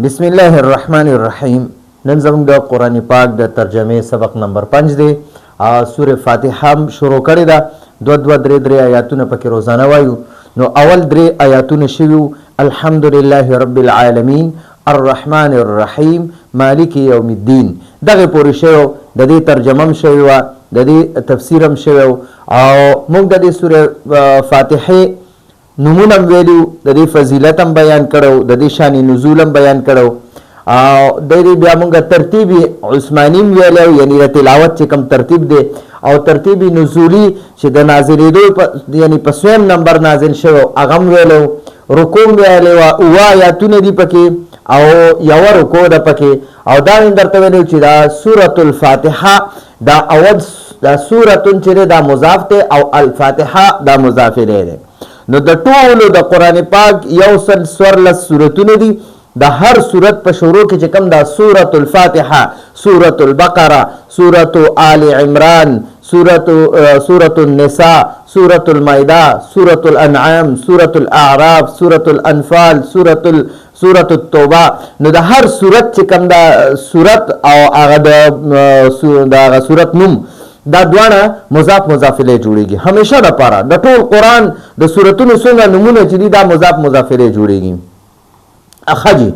بسم الله الرحمن الرحیم. نن زموږ د قرآن پاک د ترجمه سبق نمبر 5 دی. سوره فاتحه شروع کړې ده. دو درې آیاتونه پکې روزانه وایو. نو اول درې آیاتونه شوي الحمدلله رب العالمین الرحمن الرحیم مالک یوم الدین دغه پورې شوی. د دې ترجمه هم شوی وه، د دې تفسیر هم شوی او موږ د دې سوره فاتحه نمونه هم ویلو، د دې فضیلت هم بیان کړو، د دې شان نزول هم بیان کړو او د دې بیا موږ ترتیب عثماني هم ویلو، یعنی د تلاوت چې کوم ترتیب دی او ترتیب نزولی چې د نازلېدو یعنی په 2 نمبر نازل شوی هغه هم ویلو. رکوع هم ویلې وه، اووه آیاتونه دي پکې او یوه رکوع ده پکې. او دا هم درته ویلو چې دا سورة الفاتحه دا اول دا سورتون چې دی دا مضاف دی او الفاتحه دا مضاف الیه دی. نو د ټولو د قرآن پاک 114 سورتونه دي. د هر سورت په شروع کې چې کوم دا سورة الفاتحه، سورة البقره، سورة آل عمران، سورة النساء، سورة المائده، سورة الانعام، سورة الاعراف، سورة الانفال، سورة التوبه. نو د هر سورت چې کوم دا سورت او هغه د سورت نوم دا دوانه مضاف الیه جوړیږي همیشه لپاره. د ټول قرآن د سورتونو څنګه نمونه چې دي دا مضاف الیه جوړیږي. اخجی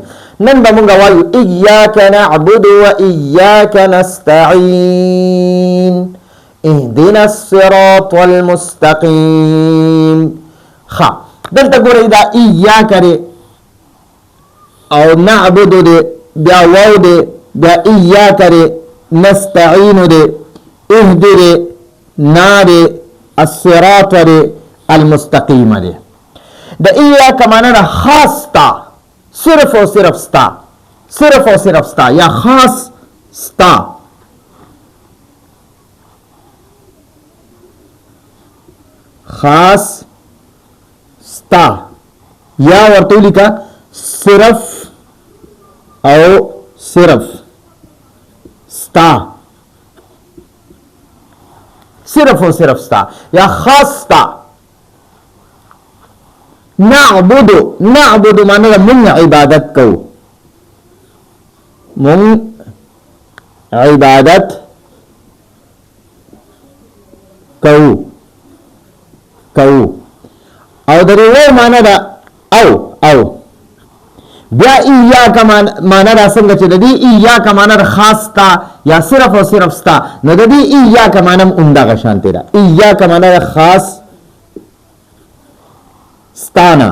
نن به مونږ وایو ایاک نعبد و ایاک نستعین اهدنا الصراط المستقیم. دلته ګورئ دا ایاک دی او نعبد دی، بیا واو دی، بیا ایاک دی، نستعین دی، اهدی دی، نا دی، الصراط دی، المستقیم دی. د ایاک معنی دا خاص تا، صرف اور صرف ستا، صرف اور صرف ستا یا خاص ستا. خاص ستا یا ورته لیکا صرف او صرف ستا، صرف اور صرف ستا یا خاص ستا. نعبد معنی من عبادت کو، من عبادت کو او دری وہ معنی دا او بیا ایاک معنی دا څنګه چې د دې ایاک معنی دا خاص تا یا صرف او صرف ستا، نو د دې ایاک معنی هم اندغه شانته ده. ایاک معنی دا خاص ستانا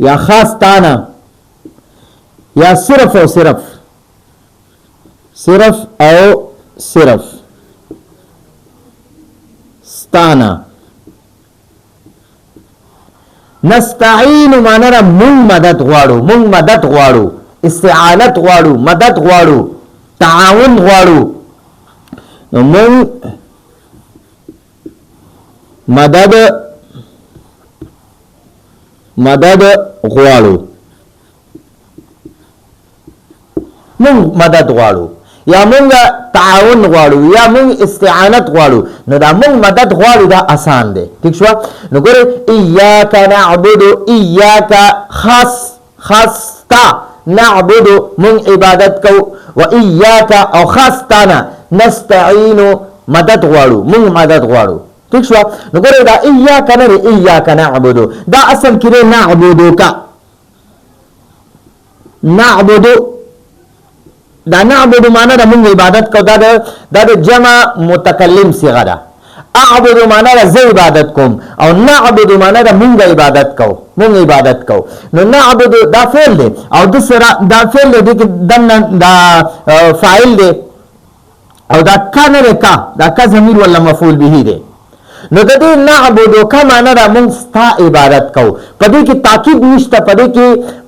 یا خاص تانا یا صرف او صرف، صرف او صرف ستانا. نستعین معنی را مونږ مدد غواړو، استعانت غواړو، مدد غواړو، تعاون غواړو. نو مونږ مدد غواړو، مونږ مدد غواړو یا مونږ تعاون غواړو یا مونږ استعانت غواړو. نو دا مونږ مدد غواړو دا آسان دی. ٹھیک شو؟ نو ګورئ ایاک نعبد، ایاک خاص تا نعبد مونږ عبادت کو، و ایاک او خاص تانا نستعین مدد غواړو، مونږ مدد غواړو. ٹھیک شو؟ نو ګورئ دا ایاک نه دی، ایاک نعبدو دا اصل کې دی نعبدو کا، نعبدو دا نعبدو معنی دا مونږ عبادت کو، دا د جمع متکلم صیغه ده. اعبدو معنی دا زه عبادت کوم او نعبدو معنی دا مونږ عبادت کو. نو نعبدو دا فعل دی او د سره دا فعل دی کې دنه دا فاعل دی او دا کنه کا دا کا ضمیر ولا مفعول به دی. نو د دې نعبدو کا معنی دا مونږ ستا عبادت کو. پدې کې تاکید نشته،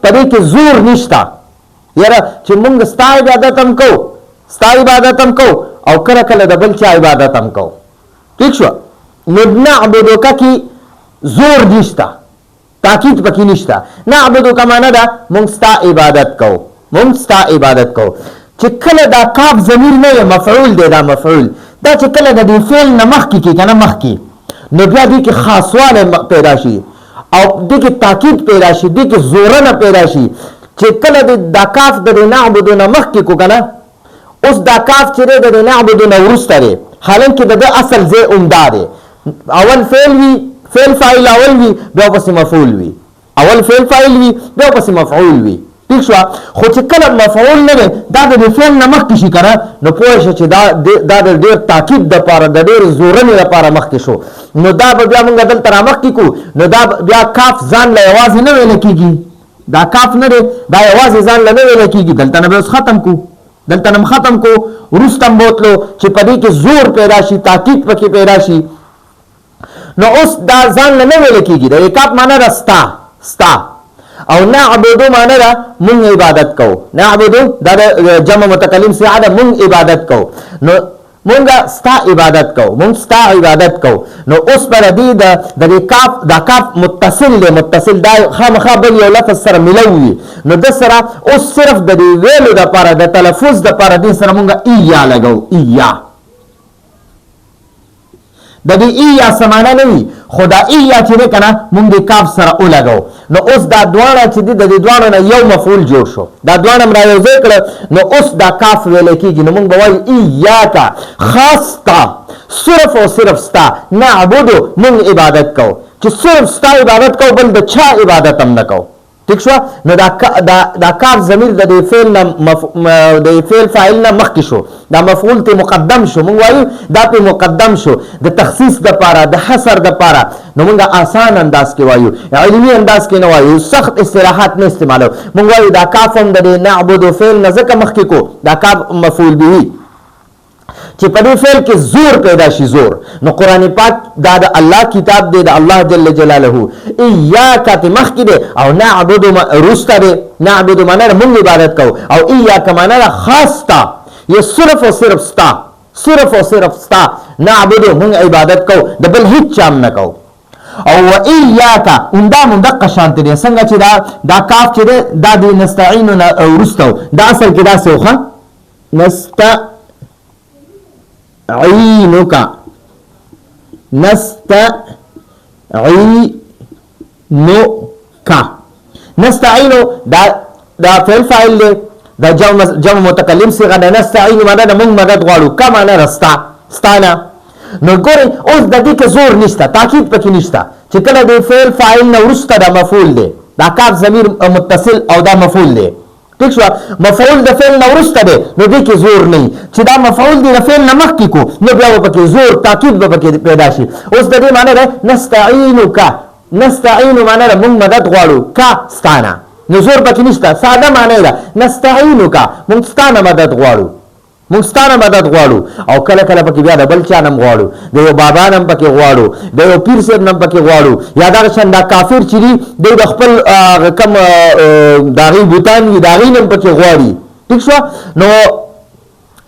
پدې کې زور نشته یاره چې مونږ ستا عبادت هم کو او کله کله د بل چا عبادت هم کو. ٹھیک شو؟ نو نعبدو کا کی زور نشته، تاکید پکې نشته. نعبدو کا معنی دا مونږ ستا عبادت کو. چې کله دا کاف ضمیر نه مفعول دی، دا مفعول دا چې کله د دې فعل نه مخکې کې کنه مخکې، نو بیا دې کې خاصواله پیدا شي او دغه تاکید پیدا شي دغه زورنه پیدا شي چې کله د کاف د نعبدون مخکې کو کنه اوس دا کاف چې د نعبدون ورسته دی حالانکه د اصل ځای عمده دی اول فعل وی فعل فاعل اول وی بیا پس مفعول وی اول فعل فاعل وی بیا پس مفعول وی ٹھیک شو خو چې کله مفعول نه دا د فعل نه مخکې شي کنه نو پوه شي چې دا د ډیر تاکید د پاره د ډیر زورنې لپاره مخکې شو نو دا بیا موږ دلته را مخکې کو نو دا بیا کاف ځان له یوازې نه ویل کیږي دا کاف نه دی دا یوازې ځان له نه ویل کیږي دلته نه اوس ختم کو دلته نه ختم کو ورستم بوتلو چې پدې کې زور پیدا شي تاکید پکې پیدا شي نو اوس دا ځان نه ویل کیږي دا کاف معنی رستا ستا او نعبدو معنی دا مونږ عبادت کو نعبدو دا جمع متکلم سے عادت مونږ عبادت کو نو مونږه ستا عبادت کو مونږ ستا عبادت کو نو اوس پر دې د کاف دا کاف متصل له متصل دا خامخا بل یو لفظ سره ملوي نو د سره اوس صرف د دې ویلو د لپاره د تلفظ د لپاره دې سره مونږه ایا لګو ایا د دې ایا سمانه نه وي خدا ایا چې کنه مونږ د کاف سره ولګو نو اوس دا دواړه چې د دې دواړو نه یو مفعول جوړ شو دا دواړه را یو ځای کړه نو اوس دا کاف ویل کېږي نو مونږ به وایو ایاک خاص تا صرف او صرف ستا نعبدو مونږ عبادت کو چې صرف ستا عبادت کو بل د چا عبادت هم نه کو ٹھیک شو نو دا کاف ضمیر د فعل نه د فعل فاعل نه مخکې شو دا مفعول ته مقدم شو مونږ وایو دا په مقدم شو د تخصیص د پاره د حصر د پاره نو مونږه آسان انداز کې وایو علمي انداز کې نه وایو سخت اصطلاحات نه استعمالو مونږ وایو دا کاف هم د نعبد فعل نه ځکه مخکې کو دا کاف مفعول به چې په دې فعل کې زور پیدا شي زور نو قران پاک دا د الله کتاب دی د الله جل جلاله ایاک مخکې دی او نعبد رسته دی نعبد معنی مونږ عبادت کو او ایاک معنی خاص تا یہ صرف او صرف ستا صرف او صرف ستا نعبد مونږ عبادت کو د بل هیڅ چام نه کو او و ایاک انده مدق شانت دی څنګه چې دا کاف چې دا د نستعين ورستو دا اصل کې دا سوخه نستعينك نستعين دا فعل فاعل دی دا جمع متکلم صيغه ده نستعين معنی د مونږ مدد غواړو کا معنی رستا ستانه نو ګورئ اوس د دې کې زور نشته تاکید پکې نشته چې کله د فعل فاعل نه ورسته دا مفعول دی دا کاف ضمیر متصل او دا مفعول دی ٹھیک شو مفعول د فعل نه ورسته دی نو دې کې زور نه چې دا مفعول دی د فعل نه مخکې کو نو بیا پکې زور تاکید به پکې پیدا شي اوس د دې معنی ده نستعينك نستعين معنی ده مونږ مدد غواړو کا ستانه نو زور پکې نشته ساده معنی ده نستعينك مونږ ستانه مدد غواړو مونږ ستانه مدد غواړو او کله کله پکې بیا د بل چا نم غواړو د یو بابا نم پکې غواړو د یو پیر صاحب نم پکې غواړو یا دا شنده کافر چې دی د خپل کم داغي بوتان وی داغي نم پکې غواړي ٹھیک شو نو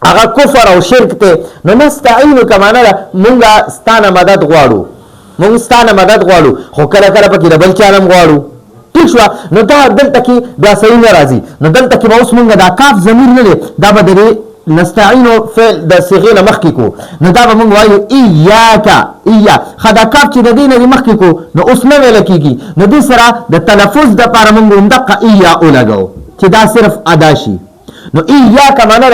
هغه کفر او شرک ته نو نستعين کمانه مونږ ستانه مدد غواړو مونږ ستانه مدد غواړو خو کله کله پکې د بل چا نم غواړو ٹھیک شو نو دا دلته کې بیا صحیح نه راځي نو دلته کې به اوس مونږ دا کاف ضمیر نه دی دا به نستعين فعل د صيغه نه مخکې کو نو دا به مونږ وایو ایاک ایا خدا کاف چې د دې نه مخکې کو نو اوس نه ویل کیږي نو دې سره د تلفظ د لپاره مونږ دقه ایا ولګو چې دا صرف ادا شي نو ایاک معنی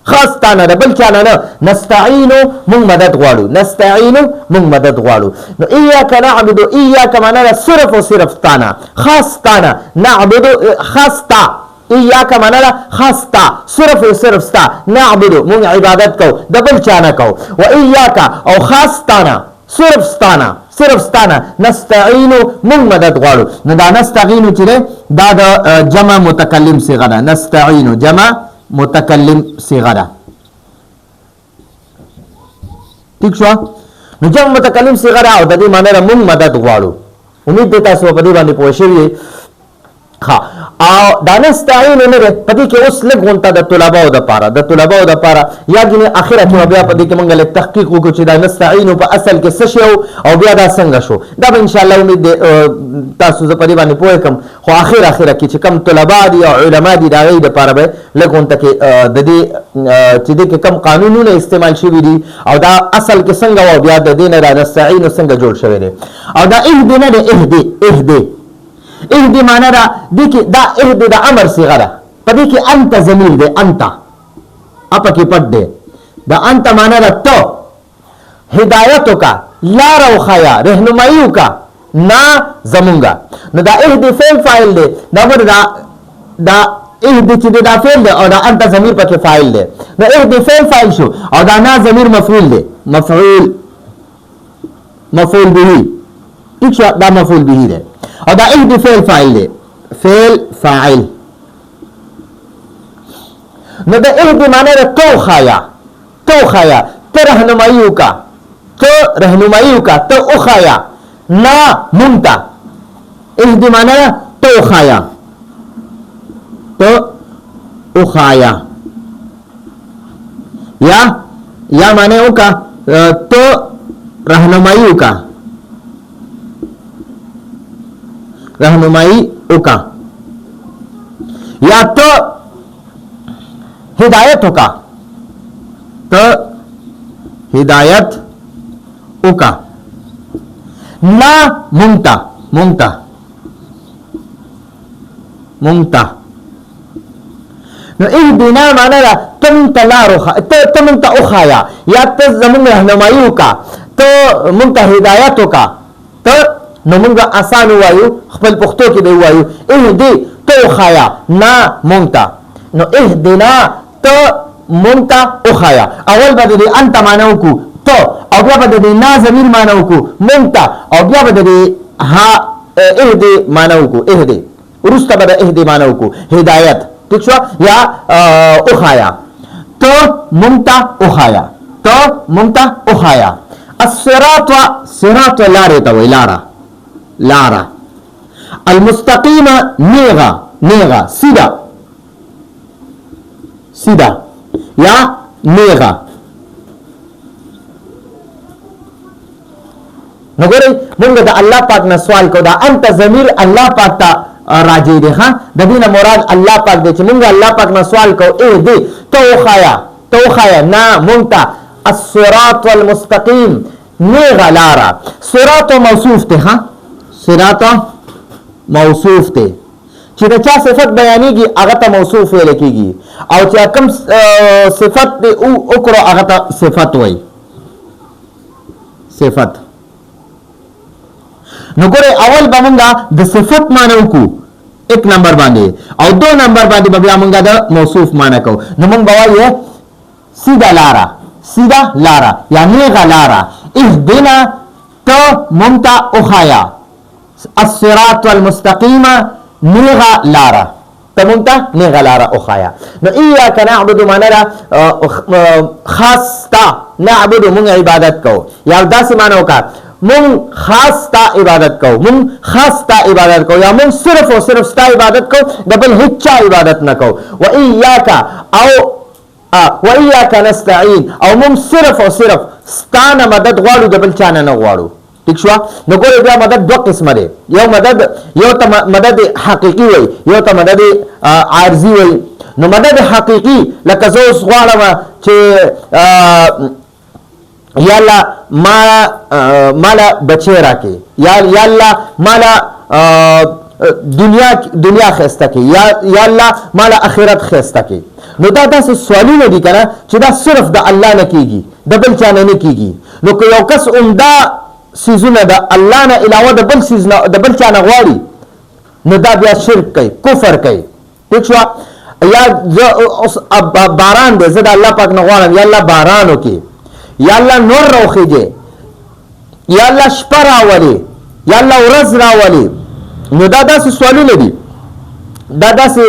خاص تانا د بل چا نه نستعين مونږ مدد غواړو نستعين مونږ مدد غواړو نو ایاک نعبد ایاک معنی صرف او صرف تانا خاص تانا نعبد خاص تا ایاک معنی خاص تا صرف او صرف ستا نعبد مونږ عبادت کو د بل چا نه کو و ایاک او خاص تانا صرف ستانه نستعين مونږ مدد غواړو نو دا نستعين چې دا د جمع متکلم صيغه ده نستعين جمع متکلم صيغه ده ٹھیک شو نو جمع متکلم صيغه ده او د دې معنی مونږ مدد غواړو امید ده تاسو په دې باندې پوه شئ او دا نستعين نه ده پدې کې اوس لږ غونټه د طلباو د پاره یا ګنې اخره کې بیا پدې کې مونږ له تحقیق وکړو چې دا نستعين په اصل کې څه شی او بیا دا څنګه شو. دا به ان شاء الله امید تاسو زه پدې باندې پوه کوم. خو اخره کې چې کم طلبا دي او علما دي دا غي د پاره به لږ غونټه کې د دې چې د کم قانونونه استعمال شوي دي او دا اصل کې څنګه او بیا د دې نه دا نستعين څنګه جوړ شوی دی. او دا اهدنا ده اهدي معنا دا دي کې دا اهدي د امر صيغه ده پدې کې انت ضمیر ده انت اپا کې پټ ده دا انت معنا ده تو هدایتو کا لار او خیا رهنمایو کا نا زمونگا نو دا اهدي فعل فاعل ده دا اهدي چې دا فعل ده او دا انت ضمیر پکې فاعل ده نو اهدي فعل فاعل شو او دا نا ضمیر مفعول ده مفعول به ٹھیک شو دا مفعول به ده او دا اهدي فعل فاعل ده فعل فاعل نو دا اهدي معنی ده تو خایا ته رهنمایو کا ته او خایا نا مونتا اهدي معنی ده تو خایا یا معنی او کا تو رهنمایو کا یا تو ہدایت کا نا مونتا نو اهدنا معنا دا تمنتا لاروخا تمنتا اخایا یا تزمون رهنمایو کا تو مونتا ہدایتو کا تو نو مونږه آسان وایو خپل پښتو کې دی وایو اهدي تو خایا نا مونتا نو اهدنا تو مونتا او خایا اول به دې انت معنی کو تو او بیا به دې نا ضمیر معنی کو مونتا او بیا به دې ها اهدي معنی کو اهدي ورسته به اهدي معنی کو هدایت ٹھیک شو یا او خایا تو مونتا او خایا الصراط لاره ته وی لارا المستقیم نیغا سیدا یا نیغا نو ګورئ موږ د الله پاک نه سوال کو دا انت ضمیر الله پاک ته راجع دی ها د دې نه مراد الله پاک دی چې موږ الله پاک نه سوال کو اے دی تو خایا نا مونتا الصراط المستقیم نیغا لارا صراط موصوف ته ها صراط موصوف ته چې دا چا صفت بیانېږي هغه ته موصوف ویل کېږي او چې کوم صفت دی او وکړو هغه ته صفت وایي صفت نو ګورئ اول به مونږ د صفت معنی وکړو 1 نمبر باندې او 2 نمبر باندې به بیا مونږ د موصوف معنی کوو نو مونږ به وایو سیدا لارا یا نیغه لارا اهدنا تو مونتا اخایا الصراط المستقیم نیغا لارا تمونتا نیغا لارا اخایا نو ایاک نعبد مانا خاص تا نعبد مونږ عبادت کو یا داسې معنی وکړه مونږ خاص تا عبادت کو یا مونږ صرف او صرف ستا عبادت کو د بل هیڅ چا عبادت نه کو و ایاک نستعين او مونږ صرف او صرف ستانه مدد غواړو د بل چا نه غواړو ٹھیک شو نو ګورئ بیا مدد دوه قسمه دی یو ته مدد حقيقي وي یو ته مدد عارضي وي نو مدد حقيقي لکه زه اوس غواړم چې یا الله مالا بچی راکې یا الله مالا دنیا خسته کې یا الله مالا آخرت خسته کې نو دا داسې سوالونه دي کنه چې دا صرف د الله نه کیږي د بل چا نه کیږي نو که یو کس عمده سیزونه د الله نه علاوه د بل سیز نه د بل چا نه غواړي نو دا بیا شرک کوي کفر کوي ٹھیک شو یا باران دی زه د الله پاک نه غواړم یا الله باران وکړي یا الله نور راوخیږي یا الله شپه راولي یا الله ورځ راولي نو دا داسې سوالونه دي دا داسې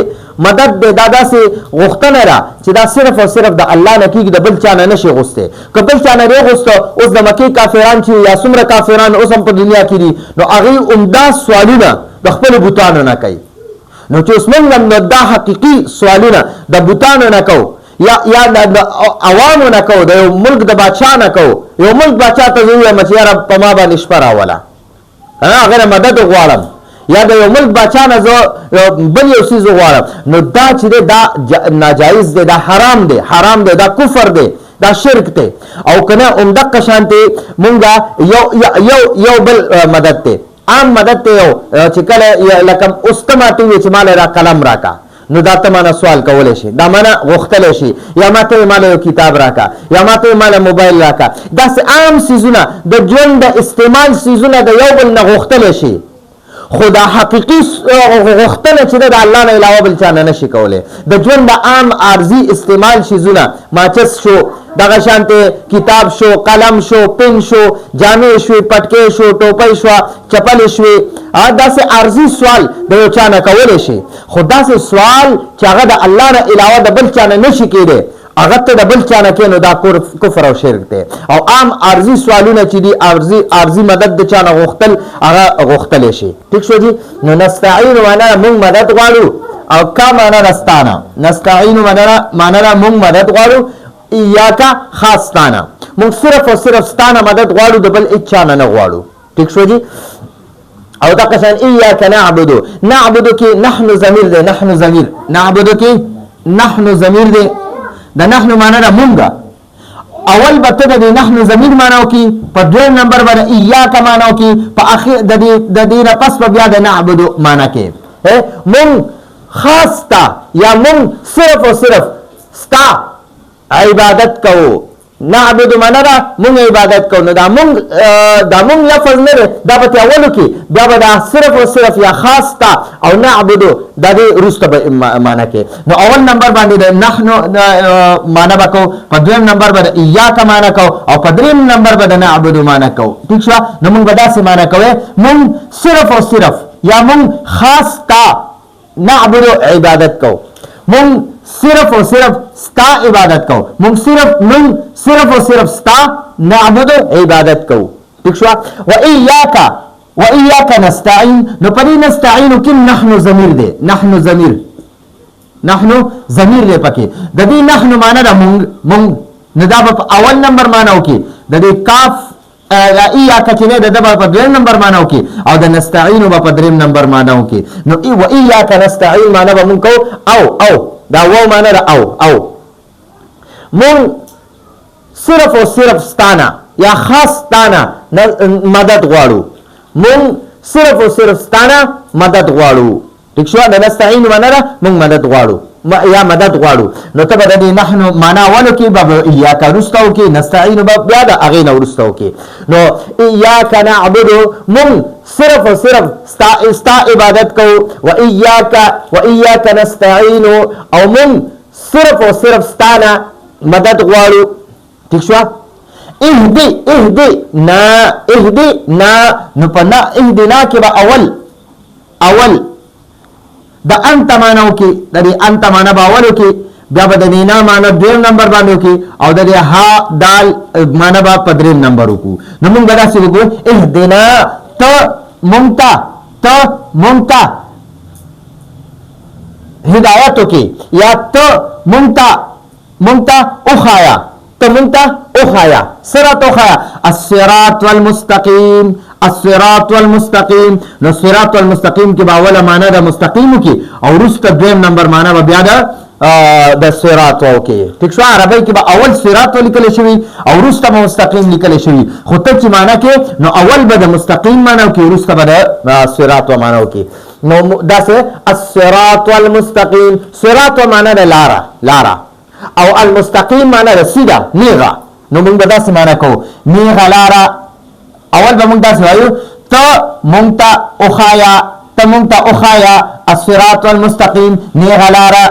مدد دی دا داسې غوښتنه ده چې دا صرف او صرف د الله نه کېږي د بل چا نه نشي غوښتی که بل چا نه دی غوښته اوس د مکې کافران چې یا څومره کافران اوس هم په دنیا کې دي نو هغوی عمده سوالونه د خپلو بوتانو نه کوي نو چې اوس موږ هم دا حقیقي سوالونه د بوتانو نه کوو یا د عوامو نه کوو، د یو ملک د باچا نه کوو. یو ملک باچا ته زه ووایم چې یاره په ما باندې شپه راوله، هغه نه مدد غواړم، یا د یو ملک باچا نه زه بل یو څیز غواړم، نو دا چې دی دا ناجایز دی، دا حرام دی، حرام دی، دا کفر دی، دا شرک دی. او کنه همدقه شانتې مونږ یو بل مدد دی، عام مدد دی یو چې کله لکه اوس ته ماته ووایې چې ماله را قلم راکا، نو دا ته مانه سوال کولی شي، دا مانه غوښتلی شي، یا ماته ماله یو کتاب راکا، یا ماته ماله موبایل راکا. داسې عام څیزونه د ژوند د استعمال څیزونه د یو بل نه غوښتلی شي، خو دا حقیقي غوښتنه چې د الله نه علاوه بل چا نه نشي کولی. د ژوند د عام عارضي استعمال څیزونه ماچس شو، دغه شانته کتاب شو، قلم شو، پن شو، جامې شوې، پټکې شو، ټوپۍ شوه، چپلې شوې، داسې عارضي سوال د یو چا نه کولی شي. خو داسې سوال چې هغه د الله نه علاوه د بل چا نه نشي کېدی، هغه ته د بل چا نه کوې، نو دا کفر او شرک دی. او عام عارضي سوالونه چې دي، عارضي مدد د چا نه غوښتل، هغه غوښتلی شي. ټیک شو جي. نو نستعین معنا موږ مدد غواړو، او کا معنا نستانه. نستعین معنا موږ مدد غواړو، ایاکا خاص ستانه، موږ صرف او صرف ستانه مدد غواړو، د بل هیڅ چا نه نه غواړو. ټیک شو جي. او دا قشان ایاک نعبدو، نعبدو کې نحن ضمیر دی، نحن ضمیر، نعبدو کې نحن ضمیر دی، د نحن معنا دا مونږه. اول به ته د نحن ضمیر معنا وکړي، په دویم نمبر باندې ایاک معنا وکړي، په اخر د دې نه پس به بیا د نعبدو معنا کې مونږ خاص تا یا مونږ صرف او صرف ستا عبادت کوو. نعبدو معنا دا مونږ عبادت کوو. نو دا مونږ لفظ نه دی، دا به اولو کې بیا به دا صرف او صرف یا خاص تا او نعبدو دا دې وروسته به معنا کې. نو اول نمبر باندې د نحنو معنا به کوو، په دویم نمبر به د ایاک معنا کوو، او په دریم نمبر به د نعبدو معنا کوو. ټیک شوه. نو مونږ به داسې معنا کوو، مونږ صرف او صرف یا مونږ خاص تا نعبدو عبادت کوو، مونږ صرف او صرف ستا عبادت کو، مونږ صرف او صرف ستا نعبدو عبادت کو. ٹھیک شو. و ایاک نستعین. نو پدې نستعین کې نحنو ضمیر دی، نحنو ضمیر دی پکې. د دې نحنو معنا دا مونږ نو دا په اول نمبر معنا وکي، د دې کاف ایاک چې نه د په دویم نمبر معنا وکي، او د نستعین په دریم نمبر معنا وکي. نو و ایاک نستعین معنا به مونږ کو او دا وو معنا دا او مون صرف او صرف ستانا یا خاص ستانا مدد غواړو، مون صرف او صرف ستانا مدد غواړو. ٹھیک شو. دا نستعین معنا دا مون مدد غواړو یا مدد غواړو. نو ته به د نحنو معنا ولو کې به ایاک رستو کې، نستعین به بیا د هغې نه ورستو کې. نو ایاک نعبدو مون صرف او صرف ستا عبادت کوو، و ایاک نستعین او مون صرف او صرف ستانه مدد غواړو. ٹھیک شو. اهدی نو په نا اهدنا کې به اول د انت معنا وکي، د دې انت معنا به اول وکي، بیا به د دینا معنا دویم نمبر باندې وکي، او د دې ها دال معنا به په دریم نمبر وکړو. نو موږ به داسې وکړو، اهدنا ته مونږ هدایت وکي، یا ته مونږ ته وښایه، ته مونږ ته وښایه، صراط وښایه، الصراط والمستقیم، الصراط والمستقیم. نو صراط والمستقیم کې به اوله معنا د مستقیم کې، او وروسته دویم نمبر معنا به بیا د صراط وکي. ٹھیک شو. عربی کې به اول صراط لیکل شوی او وروسته به مستقیم لیکل شوی، خو ته چې معنا کې نو اول به د مستقیم معنا وکي، وروسته به د صراط معنا وکي. نو داسې الصراط والمستقیم، صراط معنا د لاره او المستقیم معنا د سیده نیغه. نو موږ به داسې معنا کوو، نیغه لاره. اول به موږ داسې وایو، ته مونږ ته وښایه الصراط والمستقیم، نیغه لاره،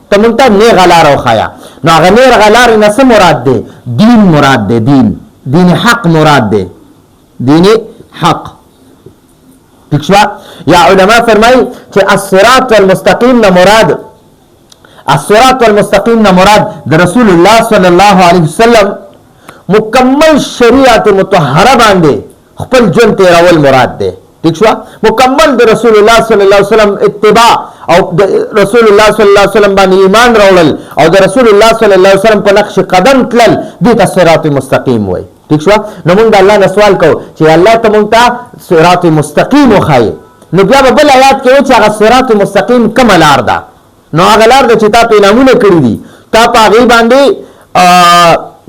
ته مونږ ته نیغه لاره وښایه. نو هغه نیغه لارې نه څه مراد دی؟ دین مراد دی، دین حق مراد دی، دین حق. ٹھیک شو. یا علماء فرمایي چې الصراط والمستقیم نه مراد د رسول الله صلی الله علیه وسلم مکمل شریعت مطهره باندې خپل ژوند تیرول مراد دی. ٹھیک شو مکمل د رسول الله صلی الله علیه وسلم اتباع او د رسول الله صلی الله علیه وسلم باندې ایمان راوړل او د رسول الله صلی الله علیه وسلم په نقش قدم تلل دې ته صراط مستقیم وای ٹھیک شو نو موږ الله نه سوال کوو چې الله ته موږ ته صراط مستقیم وخایي نو بیا به بل آیات کې و چې هغه صراط مستقیم کومه لار ده نو هغه لار ده چې تا په انعامونه کړي دي تا په هغې باندې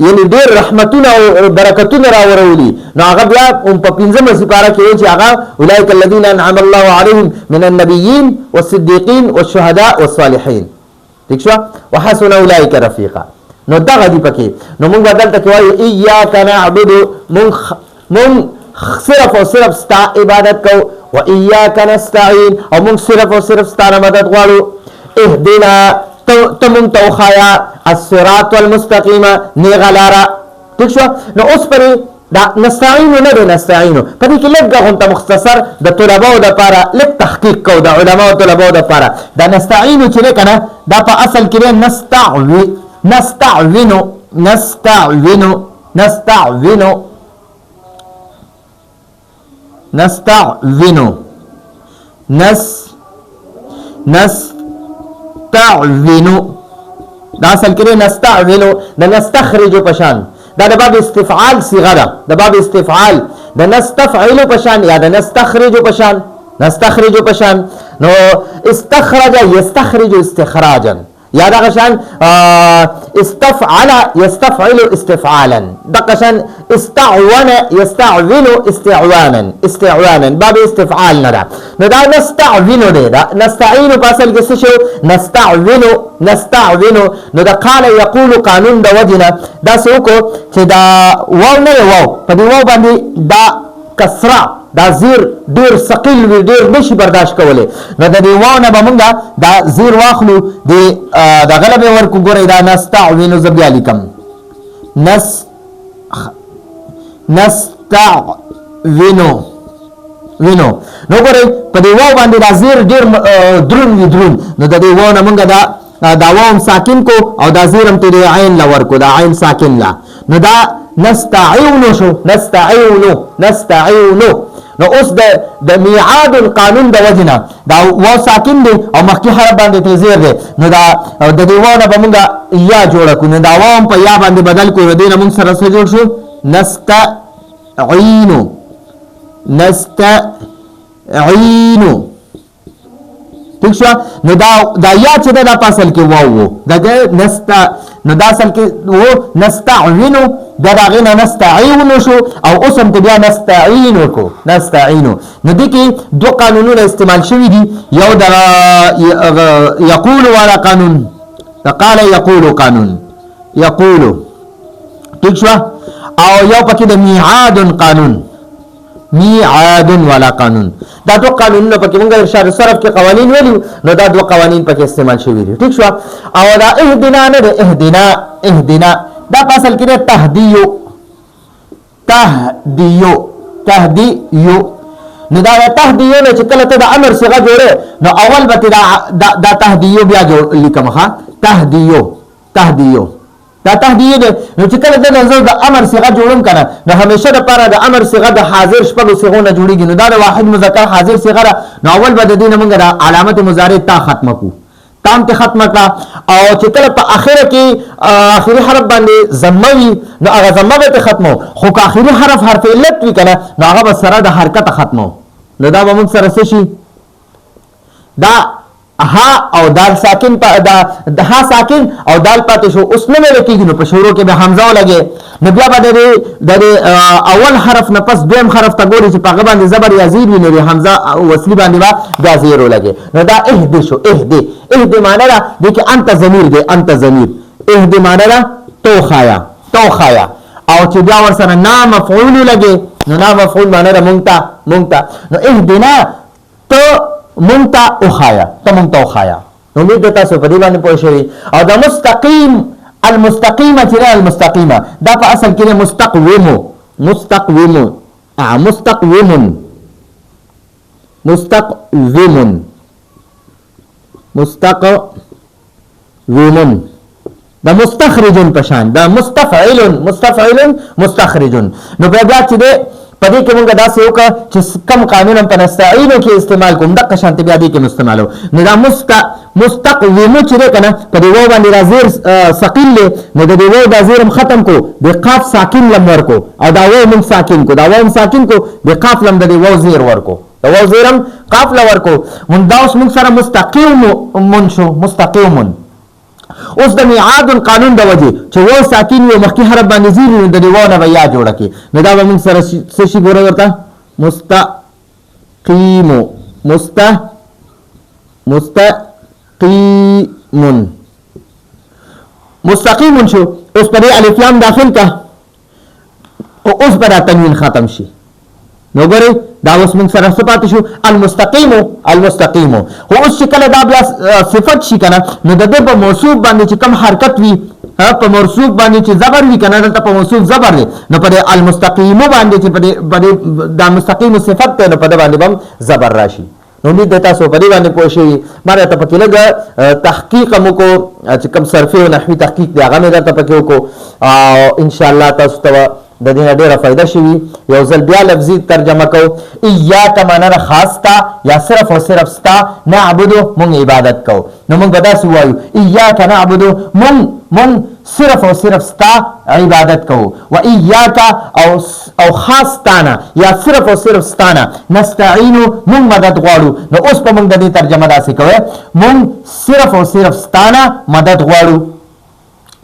یعنی ډېر رحمتونه او برکتونه راوړولي نو هغه بیا په 15مه سپاره کې وایي چې هغه اولئک الذین انعم الله علیهم من النبیین والصدیقین والشهداء والصالحین ٹھیک شو وحسن اولئک رفیقا نو دغه دی پکې نو موږ دلته کې وایو ایاک نعبد موږ صرف او صرف ستا عبادت کوو و ایاک نستعین او موږ صرف او صرف ستا نه مدد غواړو اهدنا تمون توخایا الصراط المستقیم نیغه لاره ٹھیک شو نو اوس پرې دا نستعینو نه دی نستعینو په دې کې لږ غونته مختصر د طلباو دپاره لږ تحقیق کوو د علماو طلباو دپاره دا نستعینو چې دی که نه دا په اصل کې دی نستعینو دا اصل کې نستعینو د نستخرجو پشان دا د باب استفعال صيغه ده د باب استفعال د نستفعل پشان یا د نستخرجو پشان نو استخرج يستخرج استخراجا یا دا قشان استفعل يستفعل استفعالا دا قشان استعون يستعون استعوانا باب استفعال ندا نو دا نستعون دی دا نستعين پاسل کې څه شو نستعون نو دا قال يقول قانون د وجنه دا څوک چې دا واو نه واو په دی واو باندې دا کسره دا زیر ډیر ثقيل وي ډیر نشي برداشت کوله نو د دې واو نه به موږ دا زیر واخلو د غلبه ورکو ګورې دا نستعون زبیا لیکم نستعون وینو نو ګورې په دې واو باندې دا زیر ډیر درون نو د دې واو نه موږ دا واو ساکن کو او دا زیرم ته عین لا ورکو دا عین ساکن لا نو دا نستعون شو نستعون نو اوس د میعاد القانون د وجنه دا واو ساکن دی او مخکې حرف باندې ته زیر دی نو دا د دې واو نه به موږ یا جوړ کړو نو دا واو په یا باندې بدل کړو دې نه موږ سره څه جوړ شو نستعين ٹھیک شو نو دا یا چې دا پاسل کې واو دا نو دا اصل کې و نستعين دا غینا نستعين شو او اوسم ته بیا نستعين نو دې کې دوه قانونونه استعمال شوي دي یو دا یقول ولا قانون دا قال یقول قانون یقول ٹھیک شو او یو پکې د میعاد قانون میعاد ولا قانون دا دوه قانونونه پکې موږ ارشاد صرف کې قوانین ویلو نو دا دوه قوانین پکې استعمال شوي دي ٹھیک شو او دا اهدنا نه اهدنا دا په اصل کې تهدیو نو دا تهدیو نه چې کله ته د امر صيغه جوړه نو اول به دا تهدیو بیا جوړ لیکم ها تهدیو دا تهدیه ده نو چې کله د امر صيغه جوړم کنه نو همیشه د پاره د امر صيغه د حاضر شپږ صيغونه جوړیږي نو دا د واحد مذکر حاضر صيغه نو اول به د دې موږ د علامت مضارع تا ختمه کو تام ته ختمه کا او چې کله په اخره کې اخري حرف باندې ضموي نو هغه ضمه به ختمو خو که اخري حرف حرف علت وي کنه نو هغه به سره د حرکت ختمو نو دا به موږ سره څه شي دا ها او دال ساکن د ها ساکن او دال پاتې شو اوس نه ویل کېږي نو په شروع کې به حمزه ولګي نو بیا به د اول حرف نه پس دویم حرف ته ګوري چې په هغه باندې زبر یا زیر وي نو حمزه وصلي باندې بیا زیر ولګي نو دا اهدي شو اهدي معنی دا چې انت ضمیر دی انت ضمیر اهدي معنی دا توخایا او چې بیا ورسره نام مفعول لګي نو نام مفعول معنی دا مونږ نو اهدنا تو مونتا اخایا نو امید تاسو په دې باندې پوه شئ او دا المستقیمه دا په اصل کې مستقوم دا مستخرج پشان دا مستفعل مستخرج نو بیا چې پدې کې موږ داسې وکړه چې کم قانون په نستعینو کې استعمال کوم دغه شانتي بیا دې کې استعمالو نو دا مستقومو چې دی که نه په دې واو باندې دا زیر ثقیل دی نو د دې واو دا زیر هم ختم کو د قاف ساکن لم ورکو او دا واو موږ ساکن کو دا واو ساکن کو د قاف لم د دې واو زیر ورکو د واو زیر هم قاف له ورکو دا اوس موږ سره مستقیمون شو مستقیمون اوس د میعاد قانون د وجه چې واو ساکن وي مخکې حرف باندې زیر وي د دې واو نه به یا جوړه کړي نو دا به موږ سره څه شي ګوره ورته مستقیم شو اوس پر الف لام داخل کا او اوس پر تنوین ختم شي نو ګورئ دا اوس موږ سره څه پاتې شو المستقیم خو اوس چې کله دا بیا صفت شي کنه نو د دې په موصوف باندې چې کم حرکت وي په موصوف باندې چې زبر وي کنه دلته په موصوف زبر دی نو پر المستقیم باندې چې په دا مستقیم صفت ته نو په باندې هم زبر راشي نو امید ده تاسو په دې باندې پوه شئ ما راته پکې لږ تحقیق مو کو چې کوم صرفي او نحوي تحقیق دی هغه مې درته پکې وکړو او انشاءالله تاسو ته د دې نه ډېره فایده شوي یو ځل بیا لفظي ترجمه کو ایاک معنا خاص تا یا صرف او صرف ستا نعبدو مونږ عبادت کو نو مونږ به داسې وایو ایاک نعبدو مونږ صرف او صرف ستا عبادت کو و ایاک او خاص تانا یا صرف او صرف ستانا نستعینو مونږ مدد غواړو نو اوس په مونږ د دې ترجمه داسې کوي مونږ صرف او صرف ستانا مدد غواړو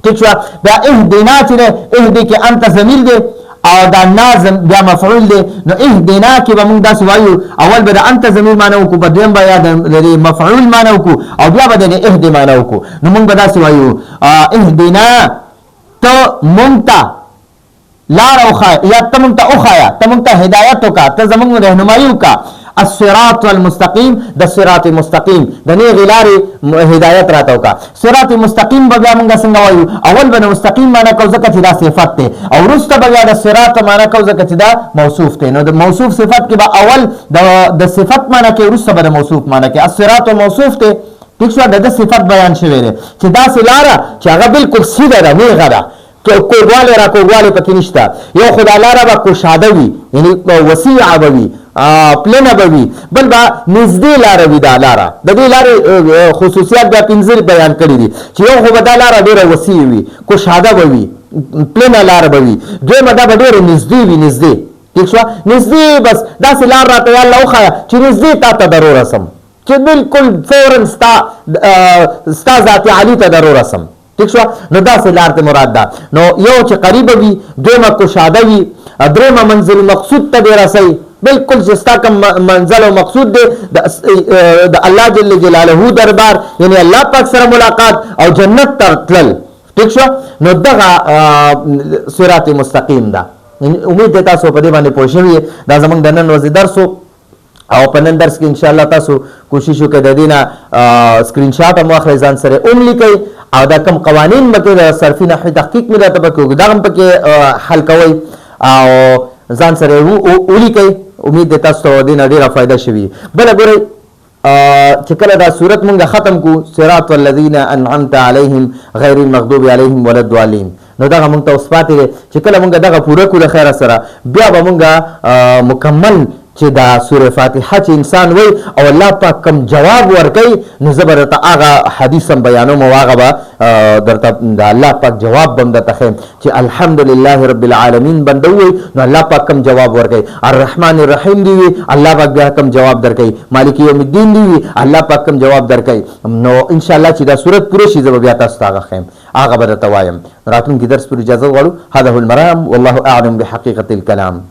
ٹھیک شو دا اهدنا چې اهدی کې انت ضمیر دی او دا نازم بیا مفعول دی نو اهدنا کې به موږ داسې وایو اول به د انت ضمیر معنی وکړو په دویم به یا د مفعول معنی وکړو او بیا به د اهدی معنی وکړو نو موږ به داسې وایو اهدنا ته موږ ته لار وښایه یا ته موږ ته وښایه ته موږ ته هدایت وکړه ته زموږ رهنمایي وکړه الصراط المستقیم د صراط مستقیم د نیغې لارې هدایت راته وکړه صراط مستقیم به بیا موږ څنګه وایو اول به د مستقیم معنی کوو ځکه چې دا صفت دی او وروسته به بیا د صراط معنی کوو ځکه چې دا موصوف دی نو د موصوف صفت کې به اول د صفت معنی کوي وروسته به د موصوف معنی کوي الصراط موصوف دی ټیک شو د صفت بیان شوی دی چې داسې لاره چې هغه بالکل سیده ده نیغه ده کوږوالی را کوږوالی پکې نشته یو خو دا لاره به کشاده وي یعنی وسیعه به وي پلنه به وي بل به نږدې لاره وي دا لاره د دې لارې خصوصیات بیا پنځه بیان کړي دي چې یو خو به دا لاره ډېره وسیع وي کشاده به وي پلنه لاره به وي دویمه دا به ډېره نږدې وي نږدې ٹھیک شوه نږدې بس داسې لار راته یا الله وښایه چې نږدې تا ته در ورسم چې بالکل فورا ستا ذات عالي ته در ورسم ٹھیک شو نو داسې لار ته مراد ده نو یو چې قریبه وي دویمه کشاده وي دریمه منزل مقصود ته دې رسوي بالکل چې ستا کوم منزل او مقصود دی د الله جل جلاله دربار یعنی الله پاک سره ملاقات او جنت ته تلل ٹھیک شو نو دغه صراط مستقیم ده امید ده تاسو په دې باندې پوه شوي دا زموږ د نن ورځې درس او په نن درس کې انشاءالله تاسو کوشش وکړئ د دې نه سکرین شاټ هم واخلئ ځان سره هم لیکئ او دا کوم قوانین به کې د صرفي نحوي تحقیق مې راته پکې وکړو دا هم پکې حل کوئ او ځان سره ولیکئ امید ده تاسو ته دې نه ډېره فایده شوي بله ګورئ چې کله دا صورت مونږ ختم کو صراط الذین انعمت علیهم غیر المغضوب علیهم ولا الضالین نو دغه مونږ ته اوس پاتې دی چې کله مونږ دغه پوره کړو د خیره سره بیا به مونږ مکمل چې دا سوره فاتحه چې انسان وای او الله پاک کوم جواب ورکوي نو زه به درته هغه حدیث هم بیانوم او هغه به درته د الله پاک جواب به هم درته ښیم چې الحمدلله رب العالمین بنده ووایي نو الله پاک کوم جواب ورکوي الرحمن الرحیم دی وي الله پاک بیا کوم جواب درکوي مالک یوم الدین دی وي الله پاک کوم جواب درکوي نو انشاءالله چې دا صورت پوره شي زه به بیا تاسو ته هغه ښیم هغه به درته وایم راتلونکي درس پورې اجازه غواړو هذا هو المرام والله اعلم بحقیقة الكلام